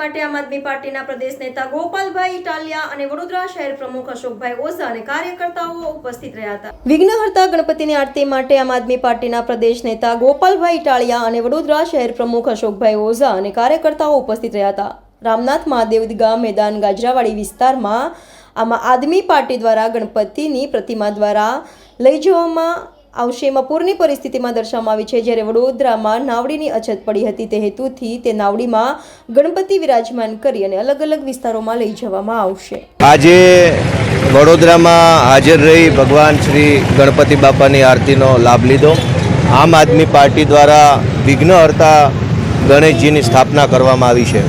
માટે આમ આદમી પાર્ટીના પ્રદેશ નેતા ગોપાલભાઈ ઇટાલિયા અને વડોદરા શહેર પ્રમુખ અશોકભાઈ ઓઝા અને કાર્યકર્તાઓ ઉપસ્થિત રહ્યા હતા। વિઘ્નહર્તા ગણપતિની આરતી માટે આમ આદમી પાર્ટીના પ્રદેશ નેતા ગોપાલભાઈ ઇટાલિયા અને વડોદરા શહેર પ્રમુખ અશોકભાઈ ઓઝા અને કાર્યકર્તાઓ ઉપસ્થિત રહ્યા હતા। રામનાથ મહાદેવ ગામ મેદાન ગાજરાવાડી વિસ્તારમાં આમ આદમી પાર્ટી દ્વારા ગણપતિની પ્રતિમા દ્વારા લઈ જવામાં આવશે। પૂરની પરિસ્થિતિમાં દર્શાવવામાં આવી છે। જ્યારે વડોદરામાં નાવડીની અછત પડી હતી તે હેતુથી તે નાવડીમાં ગણપતિ વિરાજમાન કરી અને અલગ અલગ વિસ્તારોમાં લઈ જવામાં આવશે। આજે વડોદરામાં હાજર રહી ભગવાન શ્રી ગણપતિ બાપાની આરતીનો લાભ લીધો। આમ આદમી પાર્ટી દ્વારા વિઘ્નહર્તા ગણેશજીની સ્થાપના કરવામાં આવી છે।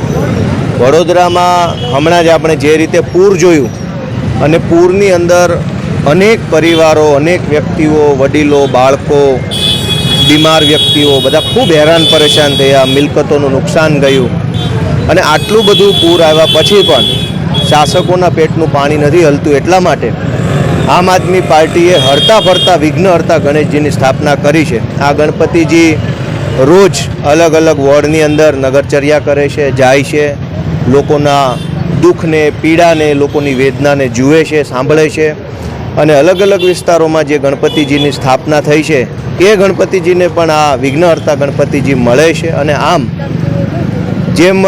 વડોદરામાં હમણાં જ આપણે જે રીતે પૂર જોયું અને પૂરની અંદર અનેક પરિવારો, અનેક વ્યક્તિઓ, વડીલો, બાળકો, બીમાર વ્યક્તિઓ બધા ખૂબ હેરાન પરેશાન થયા, મિલકતોનું નુકસાન ગયું અને આટલું બધું પૂર આવ્યા પછી પણ શાસકોના પેટનું પાણી નથી હલતું। એટલા માટે આમ આદમી પાર્ટીએ હરતા ફરતા વિઘ્નહર્તા ગણેશજીની સ્થાપના કરી છે। આ ગણપતિજી રોજ અલગ અલગ વોર્ડની અંદર નગરચર્યા કરે છે, જાય છે, લોકોના દુઃખને, પીડાને, લોકોની વેદનાને જુએ છે, સાંભળે છે અને અલગ અલગ વિસ્તારોમાં જે ગણપતિજીની સ્થાપના થઈ છે એ ગણપતિજીને પણ આ વિઘ્નહર્તા ગણપતિજી મળે છે। અને આમ જેમ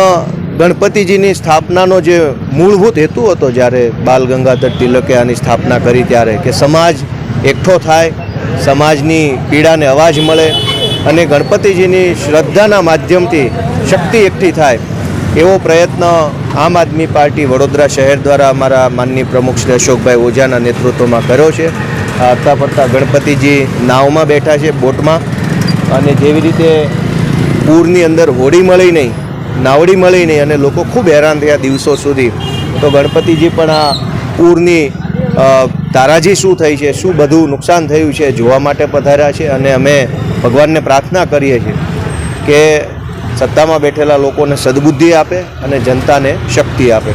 ગણપતિજીની સ્થાપનાનો જે મૂળભૂત હેતુ હતો જ્યારે બાલ ગંગાધર તિલકે આની સ્થાપના કરી ત્યારે કે સમાજ એકઠો થાય, સમાજની પીડાને અવાજ મળે અને ગણપતિજીની શ્રદ્ધાના માધ્યમથી શક્તિ એકઠી થાય એવો પ્રયત્ન આમ આદમી પાર્ટી વડોદરા શહેર દ્વારા અમારા માનનીય પ્રમુખ શ્રી અશોકભાઈ ઓઝાના નેતૃત્વમાં કર્યો છે। હરતા ફરતા ગણપતિજી નાવમાં બેઠા છે, બોટમાં, અને જેવી રીતે પૂરની અંદર હોડી મળી નહીં, નાવડી મળી નહીં અને લોકો ખૂબ હેરાન થયા દિવસો સુધી, તો ગણપતિજી પણ આ પૂરની તારાજી શું થઈ છે, શું બધું નુકસાન થયું છે જોવા માટે પધાર્યા છે। અને અમે ભગવાનને પ્રાર્થના કરીએ છીએ કે સત્તામાં બેઠેલા લોકોને સદબુદ્ધિ આપે અને જનતાને શક્તિ આપે।